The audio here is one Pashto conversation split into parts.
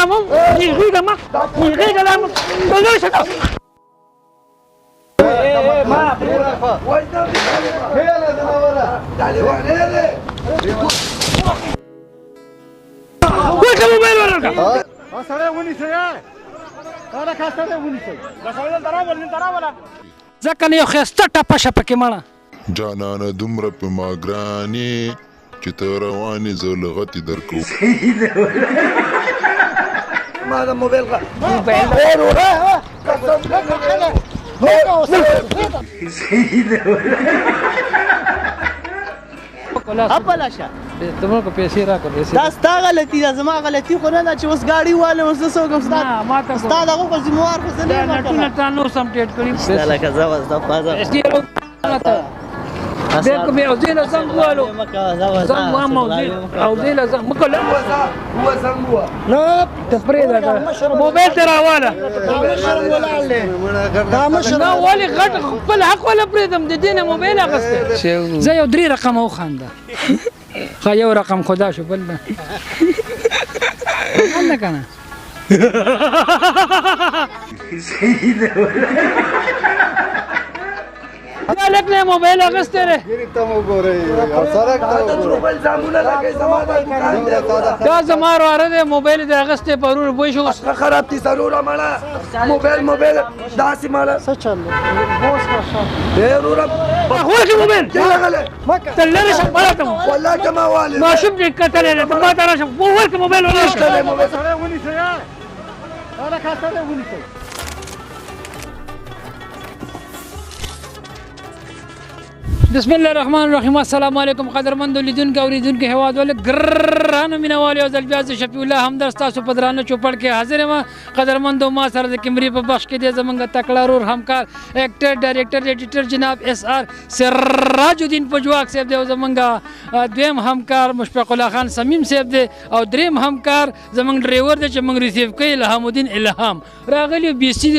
مم يغيق ما يغيق لا مم بلوش هذا ما وين الموبايل ولا سره ونی سره دا کاسته ونی سره دا سره دراولا ځکه نه یو خسته ټپه شپه کې مړه جانانه دومره په ما ګرانې چې ته روانې زه لغتې درکو ما دا موبایل اپلاشه تمو کو پیسې راکړه پیسې دا ستا غلطي ده زما غلطي خو نه ده چې اوس ګاډي والم اوس زه څوک یم ستا دغه خو ذموار خو زه نه یم نټونه تا نور سم ټیټ کړي لکه زه اوس دا پازه بيركو بي عودينا زنقوالو زنقوا عم عودينا زنق مكلا هو زنقوا نه تفريد موبايل ترى وانا دا مشر لا ولي غټ خپل حق ولا پریدم د دینه موبایل اغسته زه یو درې رقم او خانده خا یو رقم خدا شو بل نه الله کنه لك نه موبایل اغسته ره ته مو ګورې او سره ته موبایل زامونه لګي زمانه دا زمارو اره موبایل د اغسته پرور بوي شو خراب دي ضرور مالا موبایل داسې مالا څه چل بوس ماشا ضرور هو کې موبایل لغله تلره شپ مالتم والله كما والي ما شوف دې کتل له ما ترى شوف هو کې موبایل ولا سره ونی سره دا کاسته ونی سره بسم الله الرحمن الرحیم السلام علیکم قدرمند لیدونکو اوریدونکو هواد ول ګرانو مینوالي او ځلبیاز شفیع الله همدرد تاسو په درانه چوپړ کې حاضر ما قدرمند ما سره د کیمرې په بخش کې د زمنګ تکړه رور همکار اکټر ډایریکټر ایډیټر جناب اس آر سراج الدین پجواک صاحب دی او زمنګ دویم همکار مشفق الله خان سمیم صاحب دی او دریم همکار زمنګ ډرایور دی چې موږ ریسیو کوي الهام الدین الهام راغلی بي سي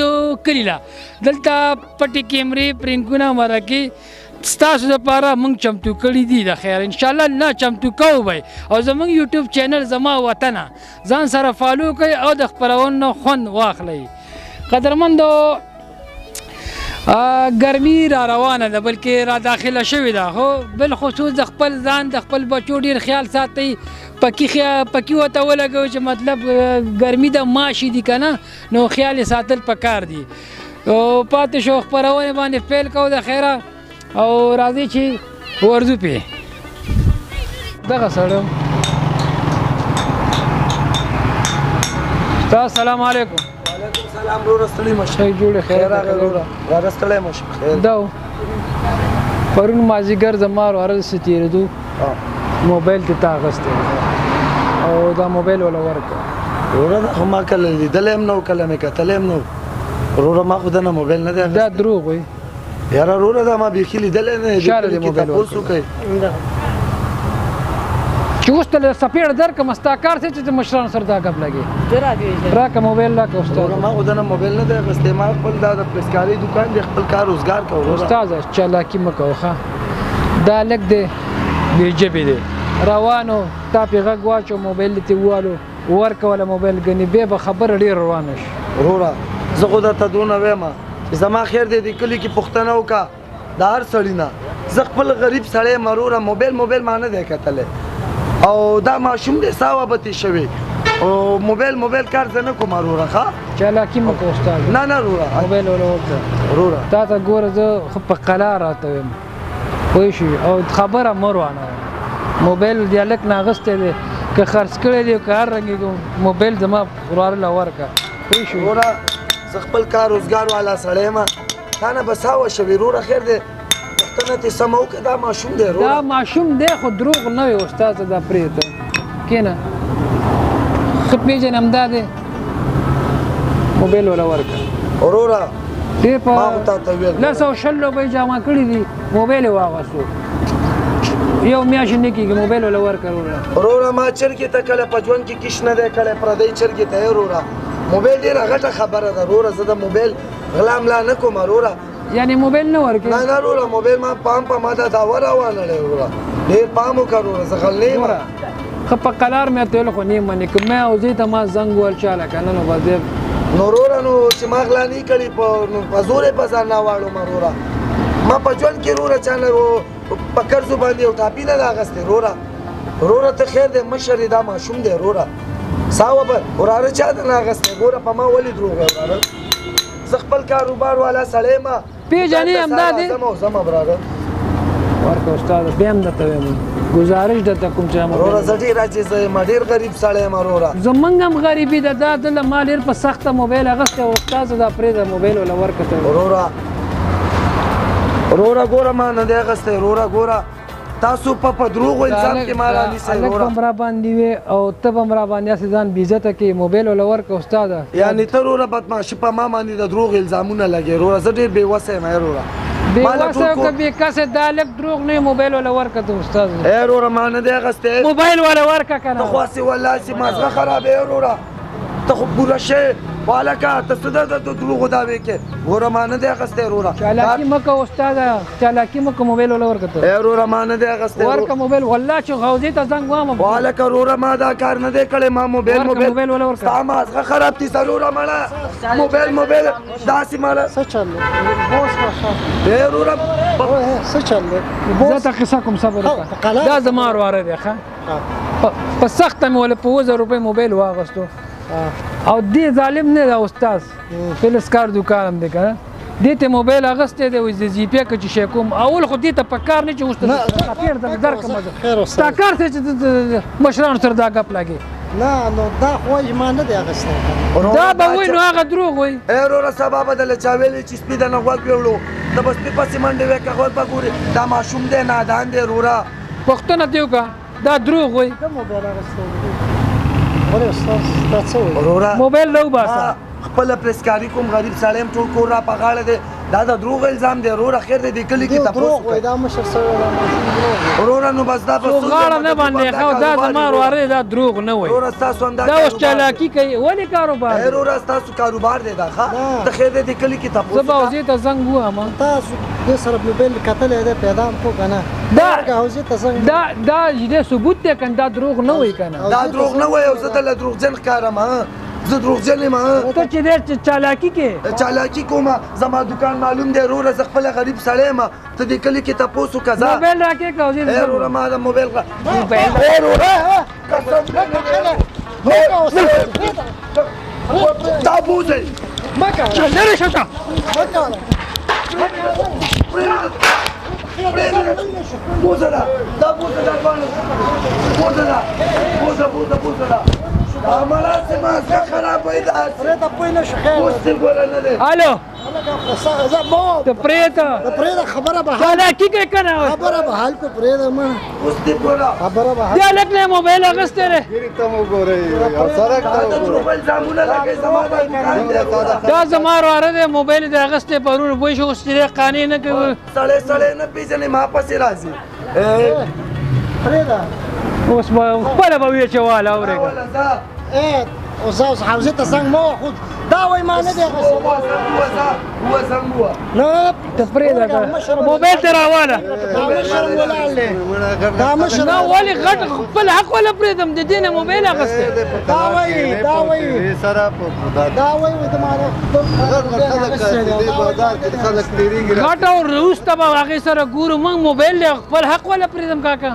کلیلا دلته پټي کیمرې پرینګونه مرکه ستاسو لپاره موږ چمتو کړي دي د خیر ان شاء الله نه چمتو کوو به او زموږ یوټیوب چینل زما وطن ځان سره فالو کړئ او د خپرونو خوند واخلئ قدرمندو ګرمي را روانه ده بلکې را داخله شوې ده خو بالخصوص د خپل ځان د خپل بچو ډېر خیال ساتئ پکې ورته ولګوئ چې مطلب ګرمي د ماشي دي که نه نو خیال یې ساتل پکار دي او پاتې شو خپرونې باندې پیل کوو د خیره او راځي چې ورځو پې دغه سړی السلام علیکم وعلیکم السلام ورور ستړي مشه ښه جوړې خیر راغلی ستړی مشه خیر دا پرون مازدیګر زما ورځ تېرېدو موبایل ته تا اخیستی او دا موبایل ولا ورکړه وروره دا خو ما کله لیدلی هم نه و کله مې کتلی هم نه و وروره ما خو دنه موبایل نه دی اخیستی دا دروغ وایي یاره وروره دا ما بیخي لیدلی نه دی چاره دې موبایل تپوس وکړئ چې اوس ته سپېړ درکړم ستا کار څه چې مشرانو سره دا ګپ لګي راکړه موبایل راکړه وروره ما خو دنه موبایل نه دی اخیستی ما خپل دا د پرسکاري دوکان دی خپل کار روزګار کوه وروره استاده چالاکي مه کوه ښه دا لږ دی بې ژبې دی روانو تا پې غږ واچو موبایل دې والو ورکوله موبایل ګنې بیا به خبره ډېر روانه شي وروره زه خو درته دونه وایم چې زما خیر دی دې کلي کې پوښتنه وکړه د هر سړي نه زه خپل غریب سړی یم وروره موبایل ما نه دی کتلی او دا ماشوم دی سا وابتې شوی او موبایل کار زه نه کوم وروره ښه چالاکي مه کوه استاده نه وروره موبایل وله ورکړه وروره تا ته ګوره زه خو په قلا راته ویم پوه شوې او خبره مه روانوه موبایل دې هلک نه اخیستی دی که خرڅ کړی دی که هر رنګې موبایل زما وراره له ورکړه پوه شوې وروره زه خپل کار روزګار والا سړی یم تا نه به سا وشوې وروره خیر دی پوښتنه دې سمه وکړه دا ماشوم دی دا ماشوم دی خو دروغ نه وي استاده دا پرېږده کښېنه ښه پېژنم دا دی موبایل وله ورکړه وروره ډېر ما خو تا ته ویل 200 روپۍ جمع کړي دي موبایل یې واغستو یو میاشت نه کېږي موبایل وله ورکړه وروره ما چرګې ته کله په ژوند کې کش نه دی کړی پردی چرګې ته یې وروره موبایل ډېره غټه خبره ده وروره زه د موبایل غلا ملا نه کوم وروره یعنې موبایل نه ورکړې نه وروره موبایل ما پام په ما دا دعوه روانه دی وروره ډېر پام وکړه وروره زه غل نه یم خو په قلار مې ته ویل خو نه منې که مې او زوی ته ما زنګ وویل چاله که نه نو بس دی نو وروره نو چې ما غلا نه کړي په زور یې په ځان نه واړو ما وروره ما په ژوند کې وروره چا نه په قرضو باندې یو ټاپي نه ده اخیستی وروره ته خیر دی مشر یې دا ماشوم دی وروره ساوه به وراره چا ته نه اخیستی ګوره په ما ولې دروغ وایي وراره زه خپل کاروبار والا سړی یم پیژنې همدا دی زما براره ورکه استاد بیا هم درته وایم ګزارش درته کوم چې وروره زه ډېر عاجزه یم ډېر غریب سړی یم وروره زمونږ هم غریبي ده دا دله ما ډېر په سخته موبایل اخیستی او استاد دا پرېږده موبایل وله ورکړه ته وروره ګوره ما نه دی اخیستی وروره ګوره تاسو په دروغو الزام کې ما رانیسئ هلک به هم راباندې وې او ته به هم راباندې هسې ځان بېعزته کړې موبایل وله ورکړه استاده یعنې ته وروره بدماشي په ما باندې د دروغ الزامونه لګې وروره زه ډېر بېوسه یم وروره بېوسه یو که بېکسه دا هلک دروغ نه موبایل وله ورکړه ته استاد وروره ما نه دی اخیستی موبایل وله ورکړه که ته خو هسې والله چې ما زړه خرابوې وروره ته خو پوره شې هلکه ته څه د دروغو دعوې کې ګوره ما نه دی اخیستی وروره چالاکي مه کوه استاده چالاکي مه کوه موبایل وله ورکړه ته وروره ما نه دی اخیستی ورکړه موبایل والله چې غوزې ته زنګ وامه هلکه وروره ما دا کار نه دی کړی ما موبایل موبایل وله ورکړه ستا مازغه خراب دي وروره مړه موبایل داسې مړه څه چل دی بوس وروره څه چل دی زه ته قصه کوم صبر وکړه دا زما وروره دی ښه په سخته مې ولې په 2000 روپۍ موبایل واغستو او دې ظالم نه ده استاد فلسکار دوکان هم دی که نه دې ته موبایل اخیستی دی وایي زه جي پې که چې شی کوم اول خو دې ته په کار نه چې اوس خفېر درکړم ستا کار دی چې مشرانو سره دا ګپ لګې نه نو دا خو وایي ما نه دی اخیستی دا به وایي نو هغه دروغ وایي وروره سبا به دله چا ویلې چې سپي د نه غوږ ویوړو ته به سپي پسې منډې وې که غوږ به ګورې دا ماشوم دی نادان دی وروره پوښتنه دې وکړه دا دروغ وایي کوم موبایل اخیستی ولې استاد دا څه وایي وروره موبایل نه وباسه خپله پرېسکاري کوم غریب سړی یم ټول کور را په غاړه دی دا د دروغ الزام دی وروره خیر دی دې کلي کې تپوس وایي دا مشر سره دا وروره نو بس دا څو غاړه نه باندې ښه دا زما وروره دی دا دروغ نه وایي وروره ستاسو همدا دا اوس چالاکي کوي ولې کاروبار دی وروره ستاسو کاروبار دی دا ښه ته خیر دی دې کلي کې زه تپوس به حوزې ته زنګ ووایم تاسو دې سره موبایل کتلی دی پیدا هم کو که نه حوزې ته زنګ دا دې ثبوت دی که دا دروغ نه وایي که نه دا دروغ نه وایي او زه دله دروغجن ښکارم زه دروغجن یم ته چې دې چالاکي کې چالاکي کومه زما دکان معلوم دی وروره زه خپله غریب سړی یم ته دې کلي کې تپوس وکړه ځه موبایل راکې که حوزې وروره ما د موبایل دا بوځئ لرې شه بوځه ده دا بوځه ده بوځه ده بوځه ده مړه چې ما زړه خرابوي دا پرې ته پوه نه شو خیر اوس دې ګوره نه دی الو ته پرېږده پرېږده خبره به چالاکي کوي که نه خبره به حل کو پرېږده مه اوس دې ګوره خبره به دې هلک نه موبایل اخیستی دی دا دروغ الزامونه لګوي زما دا دکان دی دا زما وروره دی موبایل یې دی اخیستی پرون پوه شو اوس چې دی قانع نه کوي سړی نه پېژنې ما پسې راځي پرېږده اوس به خپله به ویې چې واله اورېږه اوس حوزې ته زنګ مه وه خو دا وایي ما نه دی اخیستی نه ته پرېږده موبایل ته راواله دا مشر ولاړ دی دا مشر نه ولې غټ خپل حق وله پرېږدم د دې نه موبایل اخیستی دا وایي دا وایي د ما غټ او وروسته به هغې سره ګورو موږ موبایل دی خپل حق وله پرېږدم کاکا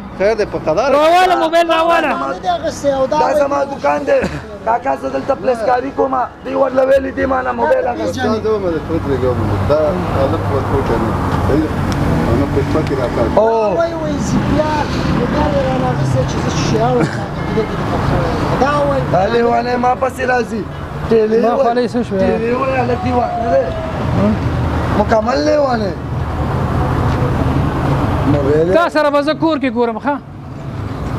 راواله موبایل راواله نه دی اخیستی او دا زما دکان دی کاکا زه دلته پلسکاري کوم دوی ورله ویلي دي ما نه موبایل اخیستی وایي زیپیار موبایل یې رانه اخیستی چې زه شیان دا وایي دا لیونی ما پسې راځي ما خولۍ څه شوې ټیلې وایي هلک لیوانه دی مکمل لیوانه موبایل تا سره به زه کور کې ګورم ښه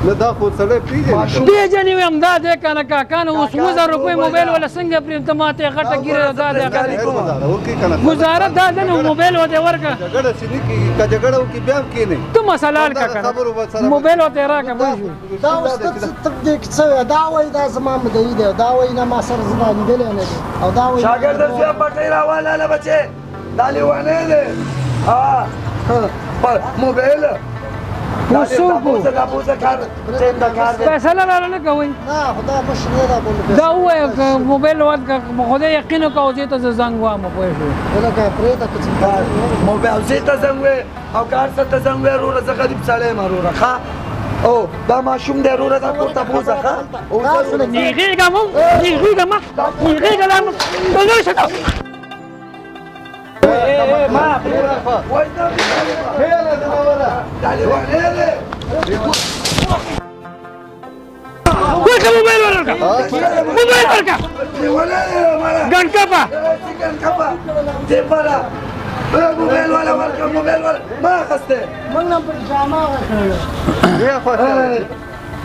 نه دا خو سړی پرېږدي پیژنې ویم دا دی که نه کاکا نه اوس 2000 روپۍ موبایل وله څنګه پرېږدم ته ما ته یې غټه ګیره دا دی ګزاره دا ده نو موبایل ورته یې ورکړه جګړه چې نه کېږي که جګړه وکړي بیا هم کښېنئ ته مسله حل کړه که نه موبایل ورته یې راکړه پوه شوې دا اوس ته دې کې څه وایي دا وایي دا زما مدعي دی دا وایي نه ما سره زه دا لیدلی نه دی او دا وایي شاګرد زویه پټۍ راواله بچې دا لیونی دی موبایل وسوکو دا بوزه کار ټیم دا کار دی فیصله را نه کوئ نه خدا مشر نه دا بوله دا ووایه که موبایل ورکړه خدای یقین وکړه زه ته زه زنګ وایم پوه شوې دا که پرېږده که څه موبایل زه ته زنګ وې او کار څه ته زنګ وې وروره زه غریب سړی یم وروره ښه او دا ماشوم دی وروره دا کور ته بوزه ښه نیغېږه مونږ نیغېږه مه نیغېږه لا مونږ دا لرې شه ما وای دا هیله دنوره دا لیوانې دی ورکړه موبایل ورکړه موبایل ورکړه لیوانې دی مالا ګنکپه چکن کپا دې پاره موبایل والا ورکړه موبایل والا ما اخسته موږ نه پر جامه غوښتل بیا خوښه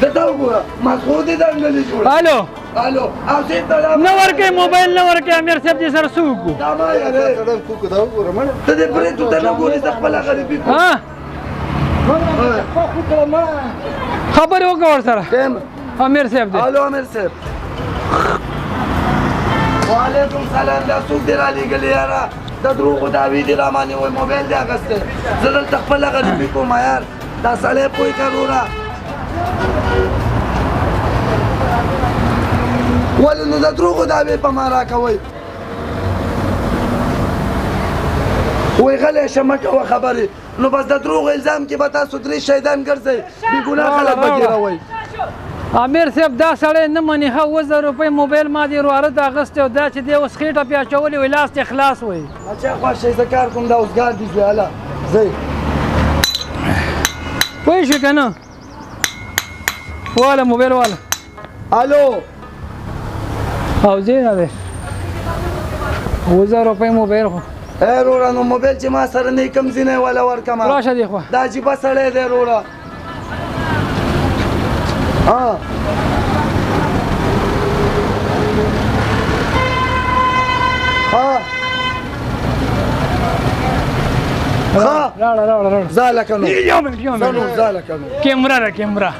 دته وګوره مسعود دې دنګلې جوړ الو الو او دې ته نه ورکې موبایل نه ورکې امیر صاحب دې سره څه وکړو دا ما یاره سړی کوکو دا وګوره مړ ته دې پرې ته نه ګورې زه خپله غریبي کوم ها موږ نه خو کړه ما خبرې وکړه ورسره ټیم امیر صاحب دې الو امیر صاحب وعلیکم سلام دا څوک دې رالېږلي یاره د دروغو دعوې دې را باندې وایي موبایل دې اخیستی زه دلته خپله غریبي کوم یار دا سړی پوه که وروره ولې نو د دروغو دعوې په ما راکوئ وایي غلی شه مه کوه خبرې نو بس د دروغو الزام کې به تاسو درې شهیدان ګرځئ بېګناه خلک به ګیروئ امیر صاحب دا سړی نه مني ښه 2000 روپۍ موبایل ما دې ورواره ته اخیستی او دا چې دی اوس خېټه پې اچولې وایي لاس دې خلاص وایي اچھا خوښ شئ زه کار کوم دا اوسګار دي ځوی هله ځئ پوه شو که نه واله موبایل واله الو او ځای نه دی 2000 روپۍ موبایل خو ای وروره نو موبایل چې ما سره نه کوم ځینی والا ورکمه راشه دې خوا دا عجیبه سړی دی وروره ها ها راړه ځه لکه نو یو منټ یو ځه نو منټ ځه لکه نو کیمرا ده کیمرا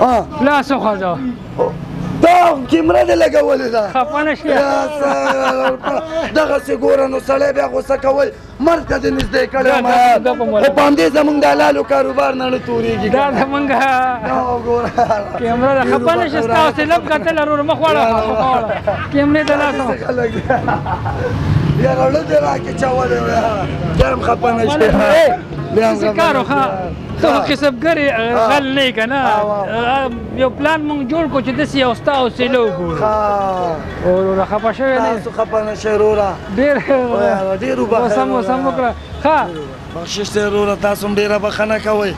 ها لاس وخوځوه دا کیمره دې لګولې ده خفه نه شي یا ساتر دغسې ګوره نو سړی بیا غوسه کوئ مرګ ته دې نږدې کړی یم یار خو په همدې زمونږ د حلالو کاروبار نه نه تورېږي دا زمونږ ګوره کیمرا ده خفه نه شي ستا اوسې لب کتل ورور مخ واړه کیمرې ته لاس خلک یا رړه دې راکې چولې بیا هم خفه نه شي بیا هم څه کار وخه ته خو کسبګر غل نه یې که نه یو پلان مونږ جوړ کړو چې داسې یو ستا حوصله وګورو وروره خفه شوی نه تاسو خفه نه شئ وروره ډېر ډېر وبخښئ وسم وکړه ښه بخشش دی وروره تاسو هم ډېره بښنه کوئ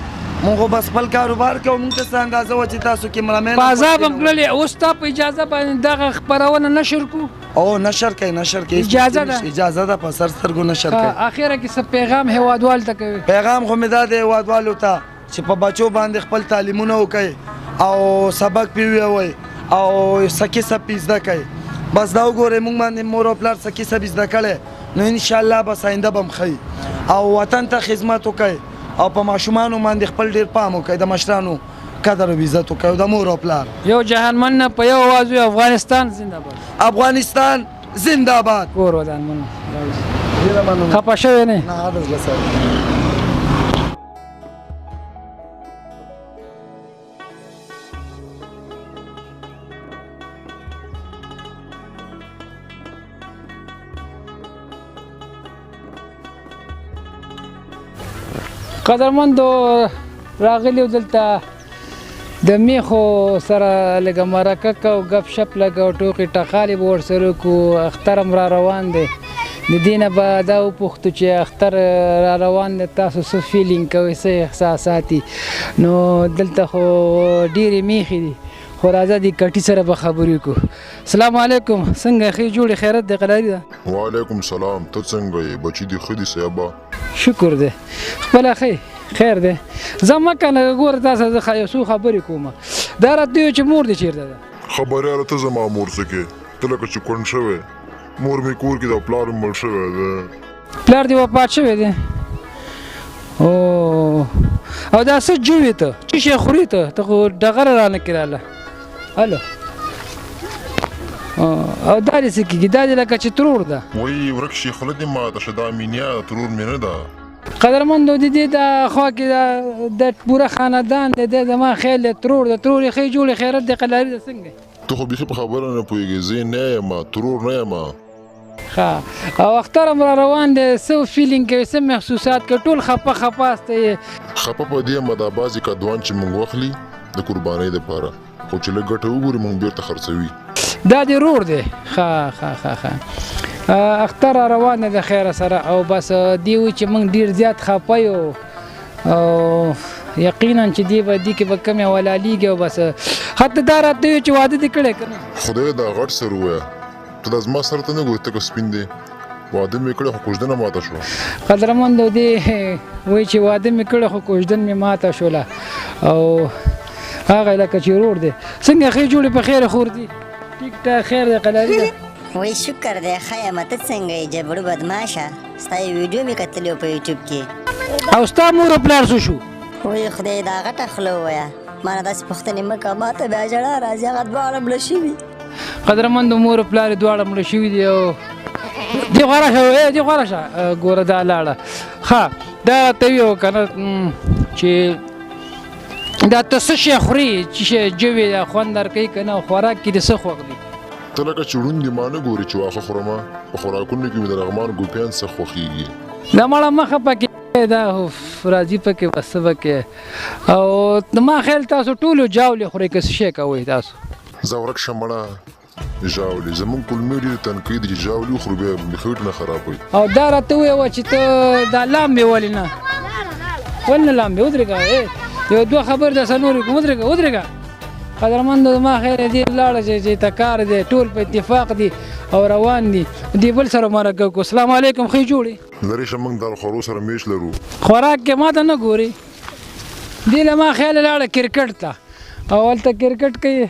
مونږ خو بس خپل کاروبار کوو مونږ ته څه اندازه وه چې تاسو کیمرامین په عذاب هم کړلې اوس ستا په اجازه باندې دغه خپرونه نشر کړو او نشر کوي نشر کوي اجازه ده اجازه ده په سر سترګو نشر کوي اخره کې څه پیغام هیوادوال ته کوي پیغام خو مې دا دی هیوادوالو ته چې په بچو باندې خپل تعلیمونه وکړي او سبق پې ووایي او څه کیسه پې زده کوي بس دا وګورئ مونږ باندې مور او پلار څه کیسه پې زده کړی نو انشاءالله بس آینده به م ښایي او وطن ته خدمت وکړئ او په ماشومانو باندې خپل ډېر پام وکړئ د مشرانو قدر او عزت وکړئ او د مور او پلار یو جهانمن نه په یو آواز وي افغانستان زنده‌باد افغانستان زنده آباد کور ودان منو ډېره مننه خفه شوی نه نه عدد لسه قدرمندو راغلیو دلته د میخو سره لږه مرکه کو غپ شپ لګو ټوکې ټقالې به ورسره کو اختر هم را روان دی د دې نه به دا وپوښتو چې اختر را روان دی تاسو څه فیلینګ کوئ څه احساسات دي نو دلته خو ډېرې میخې دي خو راځه دې کټي سره به خبرې وکړو السلام علیکم څنګه ښې جوړې خیرت دی قلاري ده وعلیکم سلام ته څنګه یې بچي دې ښه دي صاحبه شکر دی خپله ښې خیر دی زه مه کنه ګوره تا سره زه یو څو خبرې کوم دا راته وایي چې مور دې چېرته ده خبریاله ته زما مور څه کې ته لکه چې کونډ شوی مور مې کور کې ده پلار مې مړ شوی ده پلار دې وفات شوی دی او دا څه جوړې ته څه شی خورې ته خو ډغره رانه کړاله الو او دا دې څه کېږي دا دې لکه چې ترور ده وایي ورک شي خوله دې ماته شه دا مینیا ترور مې نه ده قدرمندو د دې د خوا کې د پوره خاندان د زما خیال د ترور د ترور خې جوړ خیرت د قلاري د څنګه ته خو بیخي په خبره نه پوهېږې زه نه یم ترور نه یم ښه او اختر هم را روان دی څه فیلینګ کوي څه محسوسات کوي ټول خفه خفه استه خفه په دې یم دا بعضې کدوان چې موږ واخلي د قربانۍ دپاره خو چې لږ ګټه وګوري موږ بېرته خرڅوي دا د رور دی ښه اختر را روان دی د خیره سره او بس دی وایي چې موږ ډېر زیات خفه یو او یقینا چې دی به دې کې به کم ولالیږي او بس حتی دا راته وایي چې واده دې کړی که نه خدای دا غټ سر ووایه ته دا زما سره ته نه ګورې ته که سپین دی واده مې کړی خو کوژدنه ماته شوه قدرمندو دې وایي چې واده مې کړی خو کوژدن مې ماته شوله او هغه لکه چې رور دی څنګه ښې جوړې په خیره خور دي ټیک ټاک خیر دی قلاري ده وای شکر دی ښه یم ته څنګه یې جبړو بدماشه ستا یې ویډیو مې کتلی په یوټیوب کې او ستا مور او پلار څه شو وای خدای دا غټه خوله ووایه ما نه داسې پوښتنې مه کوه ما ته بیا ژړا راځي هغه دواړه مړه شوي قدرمندو مور او پلار یې دواړه مړه شوي دي او دې غوره شه دې غوره شه ګوره دا لاړه ښه دا راته ویې که نه چې دا ته څه شی خورې چې شی جوې ده خوند درکوي که نه خوراک کې دې څه خوښ دي ته لکه چې ړوند دي ما نه ګورې چې واښه خورمه په خوراکونو کې مې د لغمان ګوپیان څه خوښېږي دا مړه مخه پکې دا راځي پکې بس څه پکې او ما خیال تاسو ټولو جاولې خورئ که څه شی کوئ تاسو زه ورک شه مړه ژاولې زمونږ کلمې ډېرې تنکۍ دي چې ژاولې وخورو بیا خېټ نه خرابوي او دا راته وویه چې ته دا لامبې ولې نه ولې نه لامبې ودرېږه یو دوه خبر د سنوري کوم ودرېږه قدرمندو ما خیر دې لاړه چې ته کار دی ټول په اتفاق دي او روان دي دې بل سره مرکه کو السلام علیکم ښې جوړې لرې شه موږ د خورو سره میش لرو خوراک کې ما ته نه ګوري دې له ما خیال لاړه کرکټ ته او هلته کرکټ کوي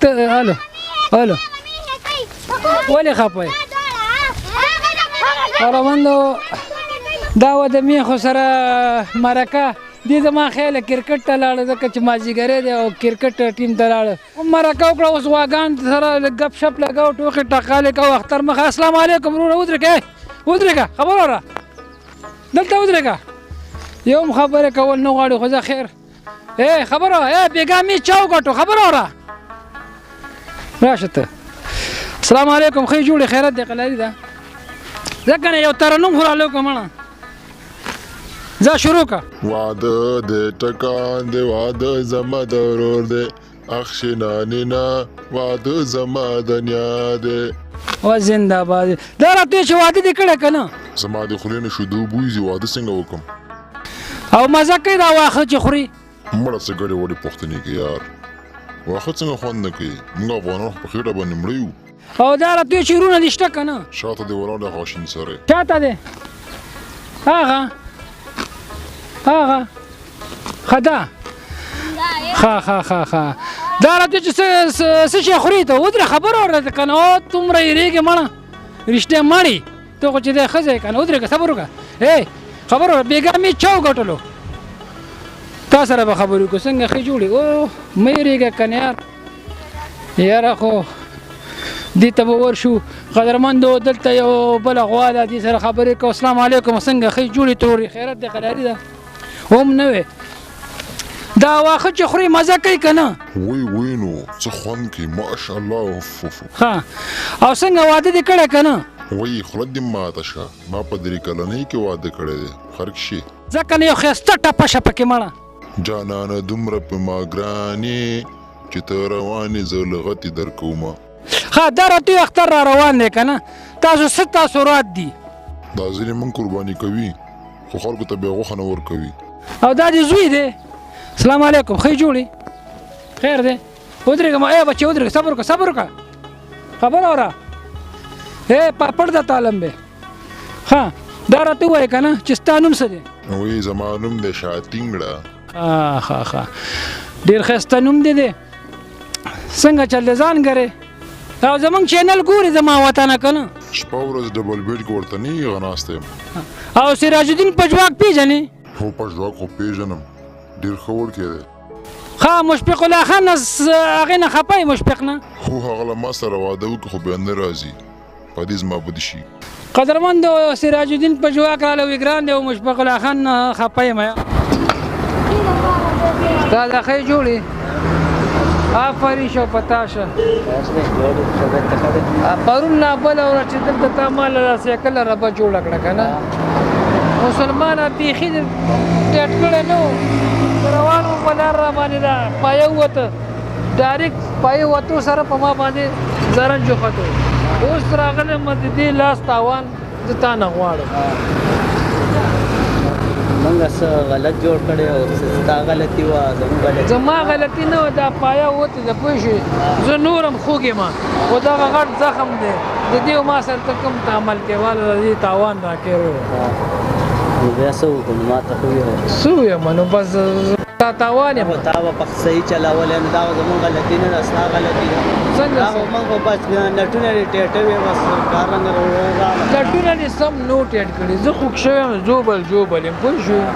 ته هلو ولې خفه یې قدرمندو دا وه د میخو سره مرکه دې زما خیاله کرکټ ته لاړه ځکه چې مازدیګری دی او کرکټ ټیم ته لاړه مرکه وکړه اوس غواګان سره ګپ شپ لګوو ټوکې ټقالې کوو اختر مخه السلام علیکم وروره ودرېږه خبره وره دلته ودرېږه یو هم خبرې کول نه غواړي خو زه خیر خبره بېګا مې چا وګټو خبره وره راشه ته السلام علیکم ښې جوړې خیرت دی قلاري ده ځکه نه یو ترنم خو رالو که مړه زه شروع که واده د ټکان دی واده زما د ورور دی اخشې نانې نه واده زما د نیا دی و زنده باد دا راته چې واده دې کړی که نه زما د خولې نه شیدو بوی ځي واده څنګه وکړم او مزه کوي دا واښه چې خوري مړه څه ګډې وړې پوښتنې کې یار واښه څنګه خوند نه کوي موږ افغانان خو په خېټه باندې مړه یو او دا راته چې وروڼه دې شته که نه شاته دې ولاړ دی غاشین سری چاته دی هغه ښه ده ښه دا راته چې څه شی خوري ته ودرې خبره ورته که نه او دومره یېرېږې مړه رښتیا مړې ته خو چې دی ښځه یې که نه ودرېږه صبر وکړه خبره وکړه بېګا مې چا وګټلو تا سره به خبرې وکړو څنګه ښې جوړې مه یېرېږه که نه یاره خو دې ته به ورشو قدرمندو دلته یو بله غوا ده دې سره خبرې کوو السلام علیکم څنګه ښې جوړې ترورې خیرت دی قلاري ده هم نه وې دا واښه چې خوري مزه کوي که نه وی نو څه خوند کوي ماشاءالله ښه او څنګه واده دې کړی که نه وی خوله دې ماته شه ما په 3 کلنۍ کې واده کړی دی خرک شي ځکه نه یو ښایسته ټپه شه پکې مړه جانانه دومره په ما ګرانې چې ته روانې زه لغتې درکومه ښه دا راته اختر را روان دی که نه تاسو څه تاثرات دي دا ځینې موږ قرباني کوي خو خلکو ته بیا غوښه نه ورکوي او دا دې زوی دی السلام علیکم ښې جوړې خیر دی ودرېږه بچې ودرېږه صبر وکړه خبره وره پاپړ د تعلم دی ښه دا راته ووایه که نه چې ستا نوم څه دی وی زما نوم دی شاتینګړه ښه ډېر ښایسته نوم دی څنګه چل دی ځان ګرې او زمونږ چینل ګوري زما وطنه که نه شپه ورځ ډبل بیډ کې ورته نه غناستی یم او سراج الدین پژواک پیژنې هو پژواک خو پیژنم ډېر ښه وړکی دی ښه مشفق الله خان هغې نه خفه یې مشفق نه هو هغه له ما سره واده وکړي خو بیا نه راځي په دې زما بد شي. قدرمند سراج الدین په جواک راله وی ګران دی او مشفق الله خان خپه یم تا دا خی جوړي آفرین شو پتاشه پرون لا بل او چې دلته تا مال را سیکل را به جوړ کړه کنه مسلمان بیخي ټټ کړه نو روانو بلار را باندې دا پایو وته ډایرکټ پایو وته سره په ما باندې زرن جو خطو اوس راغله مد دې لاس تاوان د تا نه غواړم منګه څه غلط جوړ کړی او ستا غلطي وه زموږ غلطي زما غلطي نه وه دا پایه وته د پوه شوې زه نورم خوږ یم خو دغه غټ زخم دی د دې ما سره ته کوم تعامل کې والا د دې تاوان راکړی نو بیا څه وکړو ما ته خو ویل څه ویم نو بس تاوان یم تا به په صحیح چلاولی نو دا خو زموږ غلطي نه ده ستا غلطي ده څنګه دا خو موږ خو بس نټونه دې ټیټه وې بس کار رنګ راغله لټونه دې سم نو ټیټ کړي زه خوږ شوی یم جوبل یم پوه شوې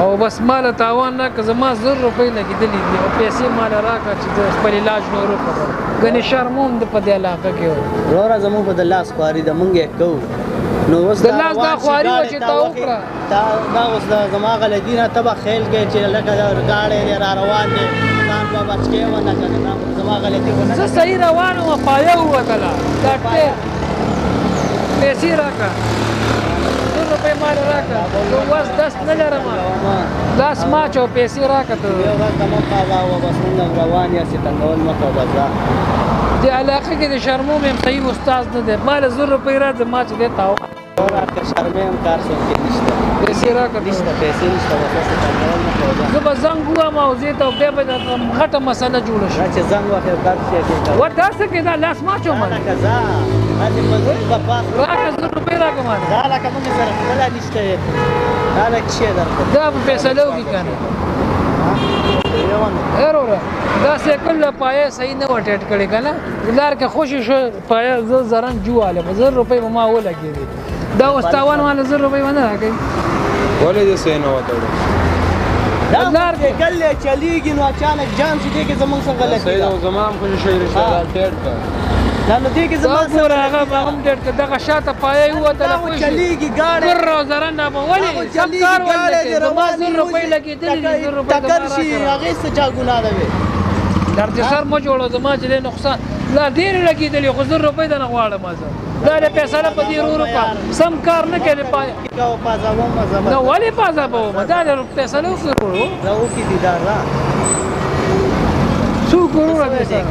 او بس ماله تاوان نه که زما 1000 روپۍ لګېدلي دي او پیسې ماله راکړه چې د خپل علاج نور وکړم ګنې شرم هم د په دې علاقه کې و وروره زموږ په د لاس خواري ده موږ یې کوو نو اوس د لاس دا خواري وه چې تا وکړه دا اوس زما غلطي نه ته به خیل کې چې لکه ګاډی دی را روان دی ځان به بچ کې ونه کنه دا زما غلطي خو نه زه صحیح روان وم پایه ووتله دا ټیر پیسې راکړه 100 روپۍ مال راکړه زه اوس دست نه لرم لاس ماچ او پیسې راکړه ته یو ورځ ته مه پاوه بس موږ روان یاستې تنګول مه کوه بس دا دې علاقه کې د شرموم یم صحیح استاد نه دی مال 1000 روپۍ راځه ما چې دی تاو که شرمې هم کار څوک کې نشته پیسې راکړه نشته پیسې نشته بس هسې تنګول مه کوه زه به زنګ ووایم او زه ته بیا به غټه مسله جوړه شي چې زنګ وخت کار شي کې ور داسې کې دا لاس ماچو مال لکه زه هسې مزدوري به پاس راکړه 1000 روپۍ راکړه مال دا لکه موږ سره خپله نشته دا لکه شی درته دا به فیصله وکړي که نه وروره دا سیکل له پایه صحیح نه وه ټیټ کړې که نه لار کې خوشې شو پایه زه زرنګ جوواله 1000 روپۍ به ما ولګېدې دا اوس تاوان ماله 1000 روپۍ ونه راکوي ولې دې صحیح نه وتړو دا لار کې کله چلیږي نو اچانک جام شي دې کې زموږ څه غلطي صحیح ده ده زما هم خوشې شوی رشته دار ټیټ کړ دا نو دې کې زما دا ګوره هغه به هم ډېر که دغه شاته پایه یې ووتله دا خو چلیږي ګاډی ګر او زرنده به ولې سم کار ولې زما 1000 روپۍ لګېدلې دي 1000 روپۍ ټکر شي هغې څه چا ګناه ده وې درد سر مه جوړو زما چې دی نقصان لا ډېرې لګېدلې خو 1000 روپۍ درنه غواړم زه دا د فیصله په دې ورو کا سم کار نه کوي پایه کوه پازاوم مزه نو ولې پازه به وم دا د فیصله وکړو دا وکړي دي دا را څو کروڑه دې سره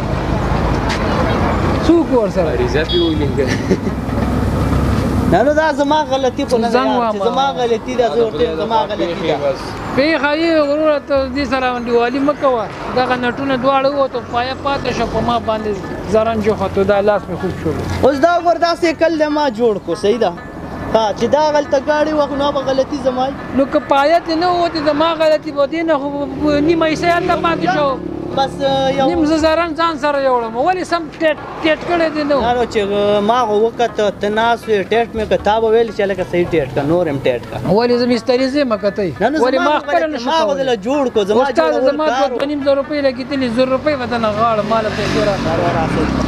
څوک ورسره عریضه پې ولیکه نه نو دا زما غلطي خو نه ده زنګ یار، وامه. چې زما غلطي ده زه ورته یم زما غلطي ده پیښه یې وروره ته دې سره انډیوالي مه کوه دغه نټونه دواړه ووتو پایه پاتې شو په ما باندې زرن جوختو دا لاس مې خوب شولو اوس دا ګور داسې کل دی ما جوړ کو صحیح ده ها چې دا غلطه ګاډي وه خو نو به غلطي زما وي. نو که پایه دې نه ووتې زما غلطي به دې نه خو نیمه حصه هلته پاتې شو بس یو نیم زه زرن ځان سره یوړم ولې سم ټیټ کړی دې نه و نو چې ما خو وکته ته ناست وې ټیټ مې که تا به ویل چې لکه صحیح ټیټ که نور هم ټیټ که ولې زه مستري ځې مه کتی نه نو ولې ما زما خپله نه شو ما خو کولی دله جوړ کو زما استاد جوړول زما کار و. 2500 روپۍ لګېدلې 1000 روپۍ به دنه غواړم ماله پیسې راکړه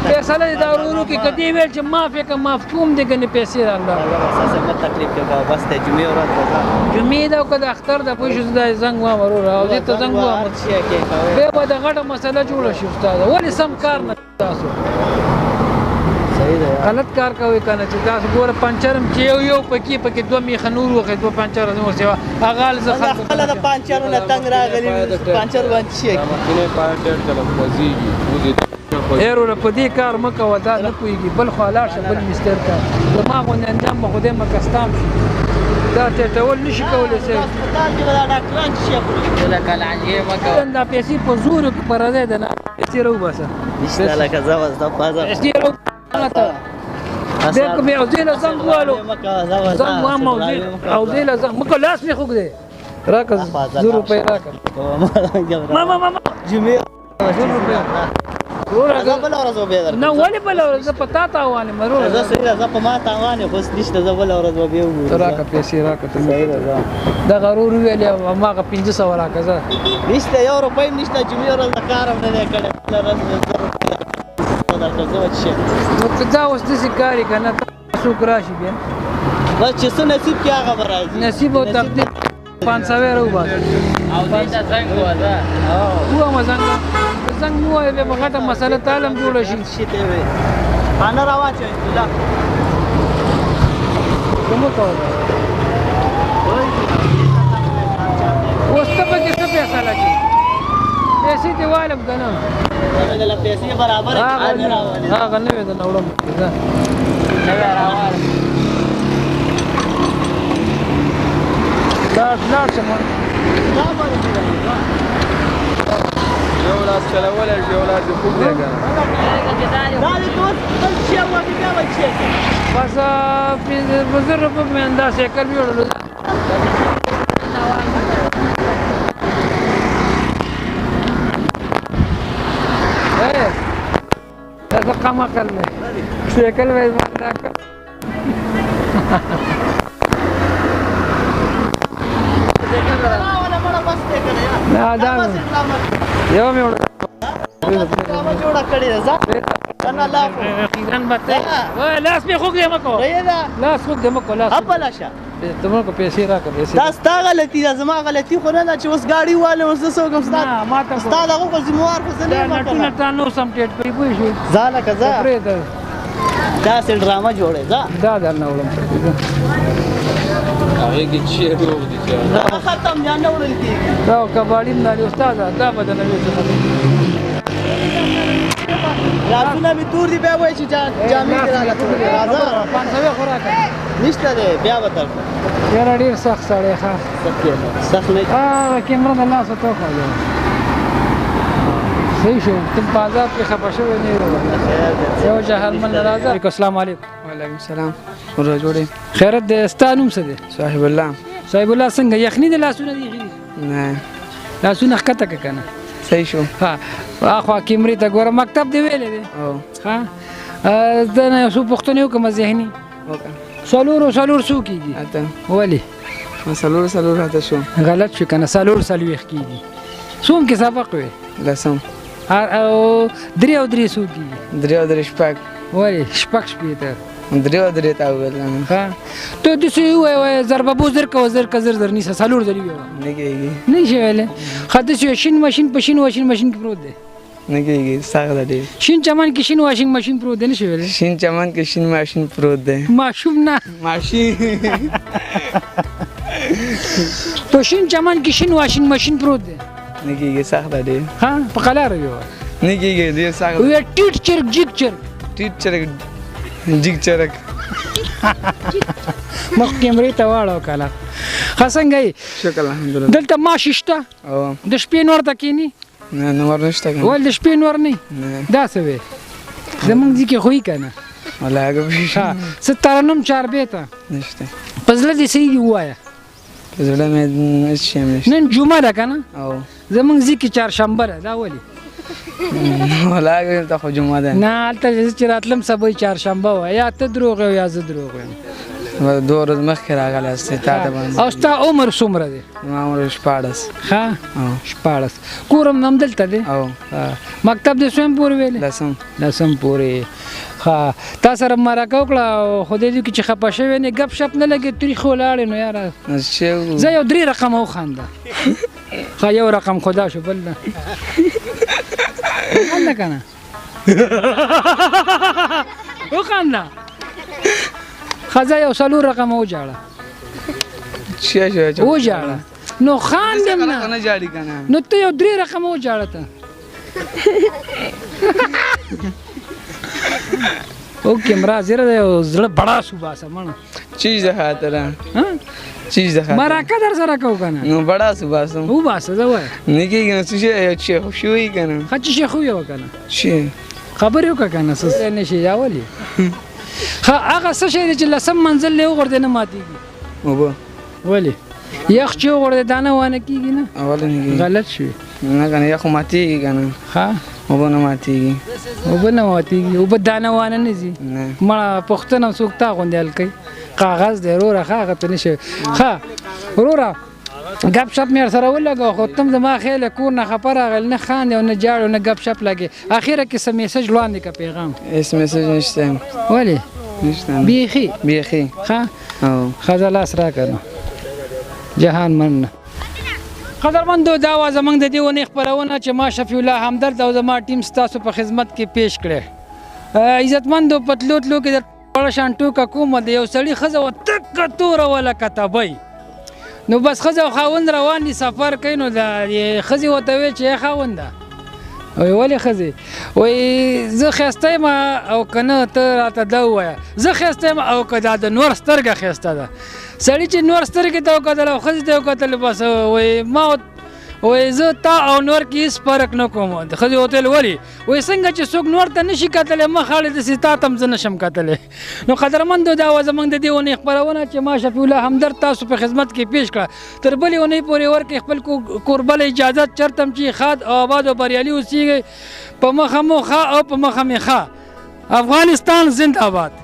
فیصله دې دا ورو کې که دې ویل چې معاف یې که معاف کوم دې ګنې پیسې راکړه اساسا مت تکلیف کې کا بس ته جمعې ورځ ده جمعې ده او که د اختر ده پوه شو زه دا زنګ وایم وروره او دې ته زنګ وایم هر شي کې کوي بیا به د غټه مسله جوړه شي استاد ولې سم کار نه تاسو صحیح ده یار. غلط کار کوي که نه چې تاسو ګوره پنچر هم چې یو پکې 2 میخه نور وخت 2 پنچر نور سیوا هغه حال زه خلک خپله د پانچرونه تنګ راغلي پانچر باندې شي مخکینی پایه ټیټ کله خوځېږي وځي ایرو په دې کار مه کوه دا نه پوهېږي بل خوا لاړ شه بل مستر کار زما غوندې انجام به خدای مکستان شي دا ټیټول نه شي کولی سړی هسپتال کې به دا ډاکټران چې شي خوري لکه لانجې مه کوه دا پیسې په زور کې په راځي ده نه پیسې راوباسه نشته لکه زه اوس دا پازه پیسې راوباسه بیا که مې او دې له زنګ والو زنګ وام او دې له زنګ مکو لاس مې خوږ دی راکړه 1000 روپۍ راکړه ما جمعې 1000 روپۍ زه بله ورځ به بیا درکړم. نه ولې بله ورځ زه په تا تاوان یم وروره زه صحیح ده زه په ما تاوان یم خو اوس نشته زه بله ورځ به بیا وګورم. راکړه پیسې راکړه صحیح ده زه. دغه ورور ویلې هماغه 500 راکړه زه نشته یو روپۍ هم نشته جمعې ورځ د کار هم نه دی کړی بله ورځ مې 1000 روپۍ درکړم. زه به څه شم. نو که دا اوس داسې کار یې که نه څوک راشي بیا بس چې څه نصیب کې هغه به راځي نصیب او تقدیر 500 رو بس او دې ته زنګ وځه هو مزنګ زنګ مو به غټه مسله تعلم جوړ شي شي ته وي انا راواچو لا کومه کوله وسته پکې څه پیسې لګي پیسې دی والم کنه دا له پیسې برابر انا راوړل هغه نه وې دا نوړم دا نه راوړل لاړ شمه دا باندې یو لاس چلول یو لاس خوب دی کنه دا دې دوست بل شي او بیا وچی بس بزر په مې اندازې کړ ویړل دا کما کړل سیکل وې ما دا نه دا یو مې وړ جوړه کړی ده ځنه لا خیرن بته وای لاس می خوګ دې مکو دا لاس خوګ دې مکو لاس خپل شه تمو کو پیسې راکړه پیسې دا ستا غلطي ده زما غلطي خو نه ده چې اوس ګاډي والے اوس زه کوم ستا نه ما ته ستا دغه خو ذمہوار خو زه نه نه ټول تانو سم ټیټ پری پوي شو ځاله کزا پرې دا دا سل ډرامه جوړه ځه دا نه وړم هغه کې چې روغ دي چې دا ختم یا نه ورل کیږي دا کباړی نه استاد دا بدن نه وځي لاسونه می تور دی بیا وای چې جامې راځه 500 خوراک نشته دی بیا وتر یاره ډیر سخت سړی ښه سخت نه کیمره د لاس ته خو صحیح شو تم بازار کې خبر شو نه یو جهل من راځه السلام علیکم وعلیکم السلام ورته جوړې خیرت د ستانوم څه دی صاحب الله صاحب الله څنګه یخنی د لاسونه دی نه لاسونه ښکته کنه صحیح شو ها اخوا کیمرې ته ګوره مکتب دی ویلې دی او ها دا نه سو پښتنه کوم ذهني اوکه سالور سو کیږي اته ولی مسلور راته شو غلط شو کنه سالور سلويخ کیږي څوم کې سبق وي لسم او درې سو کیږي درې شپږ ولی شپږ شپېته درې تا ویل ها ته د څه وای ضربه بوزر کو زر نیسه سالور دی نه کېږي نه شي ویلې خاطر شین ماشين په شین واشین ماشین کې پروت دی نه کېږي ساغه دی شین چمن کې شین واشینګ ماشین پروت دی نه شي ویلې شین چمن کې شین ماشین پروت دی ماشوم نه ماشین په شین چمن کې شین واشینګ ماشین پروت دی نه کېږي ساغه دی ها په قلار یو نه کېږي دې ساغه وی ټیټ چرګ جیګ چرګ ټیټ چرګ جیګ چرګ مخ کیمرې ته واړو کاله خاصنګي شکر الحمدلله دلته ماش شته او د شپې نور ته کینی نه نور نشته کنه ول د شپې نور نه دا څه وي زمونږ ځکه خوې کنه ولا هغه ها ستارنم چار بیت نشته پزله دې سي وایا زړه مې نشي نشته نن جمعه ده کنه او زمونږ ځکه چهارشنبه ده دا ولی ولا هغه ته خو جمعه ده نه البته چې راتلم سبا چهارشنبه و یا ته دروغ یا زه دروغ یم دوه ورځې مخکې راغلی استې تا ته باندې او ستا عمر څومره دی ما عمر 14 ښه 14 کورم هم دلته دی او مکتب دې څوم پورې ویلې لسم پورې ښه تا سره مرکه وکړه خو دې کې چې خپه شوې نه ګپ شپ نه لګې تریخ ولاړې نو یاره زه یو 3 رقم وخانده ښه یو رقم خدا شو بل نه وخانده که نه وخانده خزه یو سلور رقم وجاړه وجاړه نو خاندم نه جاړي کنه نو ته یو 3 رقم وجاړه ته اوکې مراد زره یو زړه بڑا صوبه سمونه چیز ده خاطر ها چیز ده خاطر مراکه در سره کو کنه نو بڑا صوبه سم او باسه زه وای نه کېږي چې خوشوي کنه خچ شي خو یو کنه شي خبر یو کنه څه نه شي یا ولی هغه څه شي چې لسم منزل له وګرځي نه ماتيږي وبو ولی یخ چې وګرځي دانه وانه کیږي نه اول نه غلط شي نه کنه یخ ماتيږي کنه ها وبو نه ماتيږي وبو دانه وانه نه زی مړه پښتنه سوکتا غوندل کوي کاغذ دی وروره هغه ته نشي ها وروره ګپ شپ مې سره ولګو خو تم زما خیال کور نه خبر غل نه خان او نه جاړو نه ګپ شپ لګي اخیره کې سم میسج لاندې کا پیغام اس میسج نشته ولی نشته بیخي بیخي ښه او ښځه لاس را کنه جهان مننه قدرمندو دا وه زموږ د دې ونې خپرونه چې ما شفیع الله همدرد او زما ټیم ستاسو په خدمت کې پیش کړی عزتمندو پتلو تلو کې در وړه شان ټوکه کومه د یو سړي ښځه وه تکه توره وه لکه تبۍ نو بس ښځه او خاوند روان دي سفر کوي نو د ښځې ورته ویل چې ای خاونده وایي ولې ښځې وایي زه ښایسته یم او که نه ته راته دا ووایه زه ښایسته یم او که دا د نور سترګه ښایسته ده سړي چې نور سترګې ته وکتل او ښځې ته وکتل بس وایي ما وایي زه تا او نور کې هېڅ فرق نه کوم ښځې ورته ویل ولې وایي څنګه چې څوک نور ته نه شي کتلی مخ اړې داسې تا ته هم زه نه شم کتلی نو قدرمندو دا وه زموږ د دې اونۍ خپرونه چې ما شفیع الله همدرد تاسو په خدمت کې پیش کړه تر بلې اونۍ پورې ورکړئ خپل کوربل اجازت چرته هم چې ښاد او آباد او بریالي اوسیږئ په مخه مو ښه او په مخه مې ښه افغانستان زنده باد